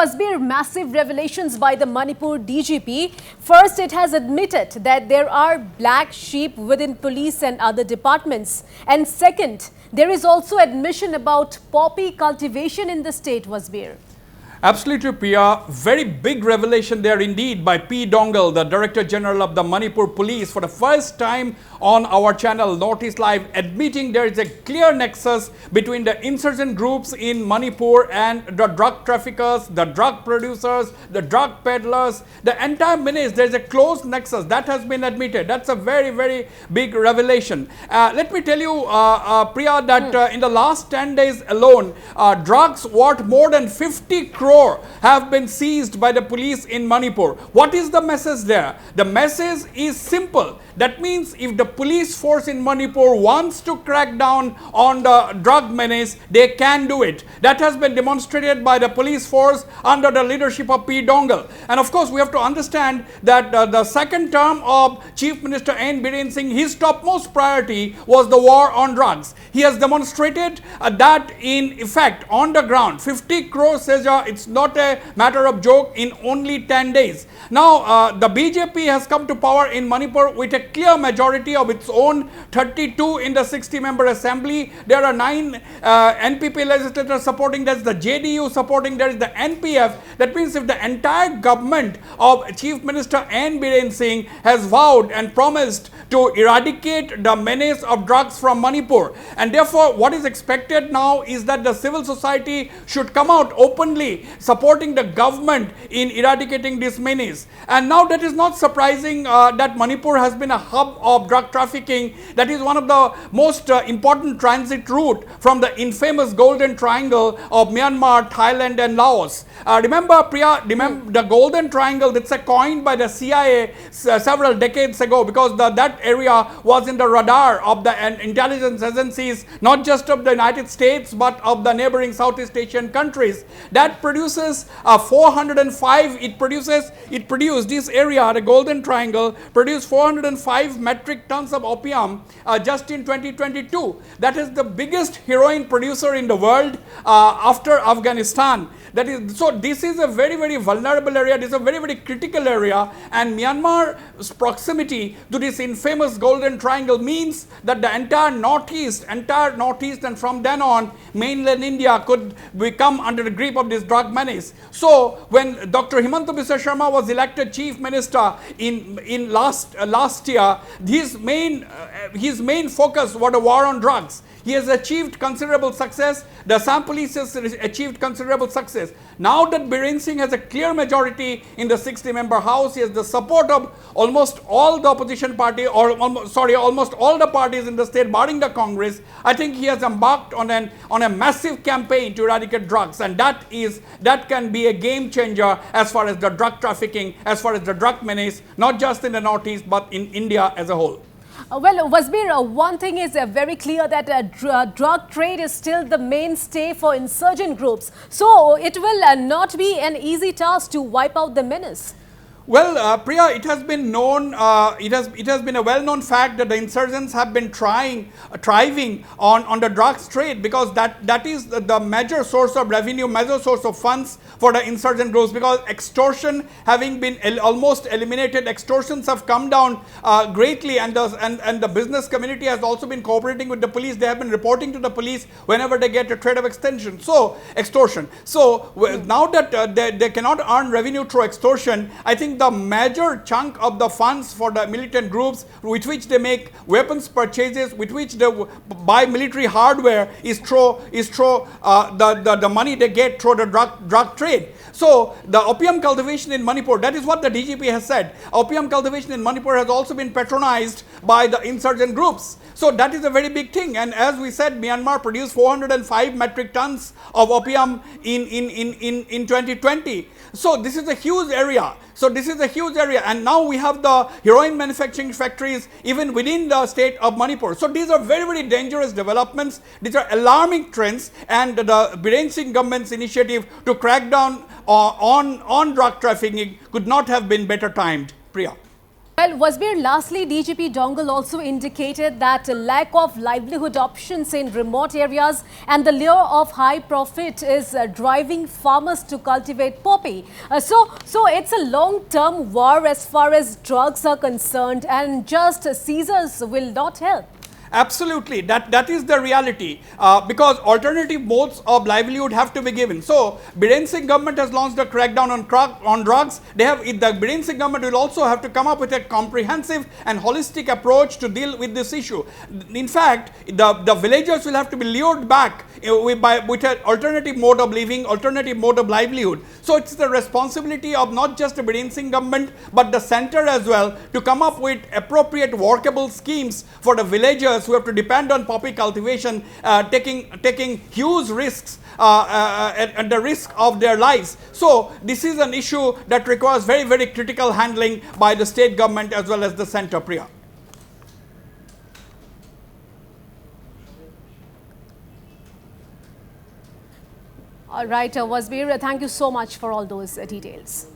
Wasbir, massive revelations by the Manipur DGP. First, it has admitted that there are black sheep within police and other departments. And second, there is also admission about poppy cultivation in the state, Wasbir. Absolutely, Priya. Very big revelation there indeed by P. Dongal, the Director General of the Manipur Police, for the first time on our channel Northeast Live, admitting there is a clear nexus between the insurgent groups in Manipur and the drug traffickers, the drug producers, the drug peddlers, the entire menace. There is a close nexus that has been admitted. That's a very, very big revelation. Let me tell you, Priya, that in the last 10 days alone, drugs worth more than 50 crore have been seized by the police in Manipur. What is the message there? The message is simple. That means if the police force in Manipur wants to crack down on the drug menace, they can do it. That has been demonstrated by the police force under the leadership of P. Dongal. And of course, we have to understand that the second term of Chief Minister N. Biren Singh, his topmost priority was the war on drugs. He has demonstrated that in effect on the ground. 50 crore seja, it's not a matter of joke in only 10 days. Now, the BJP has come to power in Manipur with a clear majority of its own, 32 in the 60-member assembly. There are 9 NPP legislators supporting, that's the JDU supporting, there is the NPF. That means if the entire government of Chief Minister N. Biren Singh has vowed and promised to eradicate the menace of drugs from Manipur, and therefore what is expected now is that the civil society should come out openly supporting the government in eradicating this menace. And now that is not surprising that Manipur has been a hub of drug trafficking. That is one of the most important transit route from the infamous Golden Triangle of Myanmar, Thailand and Laos. Remember, Priya, the Golden Triangle, that's a coined by the CIA several decades ago, because that area was in the radar of the intelligence agencies, not just of the United States, but of the neighboring Southeast Asian countries. That produces 405, it produced this area, the Golden Triangle, produced 405 metric tons of opium just in 2022. That is the biggest heroin producer in the world after Afghanistan. That is, so this is a very, very vulnerable area. This is a very, very critical area, and Myanmar's proximity to this infamous Golden Triangle means that the entire northeast, and from then on, mainland India could become under the grip of this drug menace. So when Dr. Himanta Biswa Sharma was elected Chief Minister in last year, his main focus was the war on drugs. He has achieved considerable success. The Assam police has achieved considerable success. Now that Biren Singh has a clear majority in the 60-member house, he has the support of almost all the opposition party, or almost all the parties in the state, barring the Congress. I think he has embarked on a massive campaign to eradicate drugs, and that can be a game changer as far as the drug trafficking, as far as the drug menace, not just in the Northeast, but in India as a whole. Well, Wasbir, one thing is very clear, that drug trade is still the mainstay for insurgent groups. So it will not be an easy task to wipe out the menace. Well, Priya, it has been known, it has been a well-known fact that the insurgents have been thriving on the drugs trade, because that is the major source of revenue, major source of funds for the insurgent groups, because extortion having been almost eliminated, extortions have come down greatly, and the business community has also been cooperating with the police. They have been reporting to the police whenever they get a threat of extortion. So now that they cannot earn revenue through extortion, I think the major chunk of the funds for the militant groups with which they make weapons purchases, with which they buy military hardware, is through the money they get through the drug trade. So the opium cultivation in Manipur, that is what the DGP has said. Opium cultivation in Manipur has also been patronized by the insurgent groups. So that is a very big thing. And as we said, Myanmar produced 405 metric tons of opium in 2020. So this is a huge area. And now we have the heroin manufacturing factories even within the state of Manipur. So these are very, very dangerous developments. These are alarming trends, and the Biren Singh government's initiative to crack down on drug trafficking could not have been better timed, Priya. Well, Well, Wasbir, lastly, DGP Dongle also indicated that a lack of livelihood options in remote areas and the lure of high profit is driving farmers to cultivate poppy. So it's a long-term war as far as drugs are concerned, and just seizures will not help. Absolutely, that is the reality, because alternative modes of livelihood have to be given. So, Biren Singh government has launched a crackdown on drugs. The Biren Singh government will also have to come up with a comprehensive and holistic approach to deal with this issue. In fact, the villagers will have to be lured back with an alternative mode of living, alternative mode of livelihood. So, it's the responsibility of not just the Biren Singh government, but the center as well, to come up with appropriate workable schemes for the villagers who have to depend on poppy cultivation, taking huge risks at the risk of their lives. So this is an issue that requires very, very critical handling by the state government as well as the center, Priya. All right, Wasbir, thank you so much for all those details.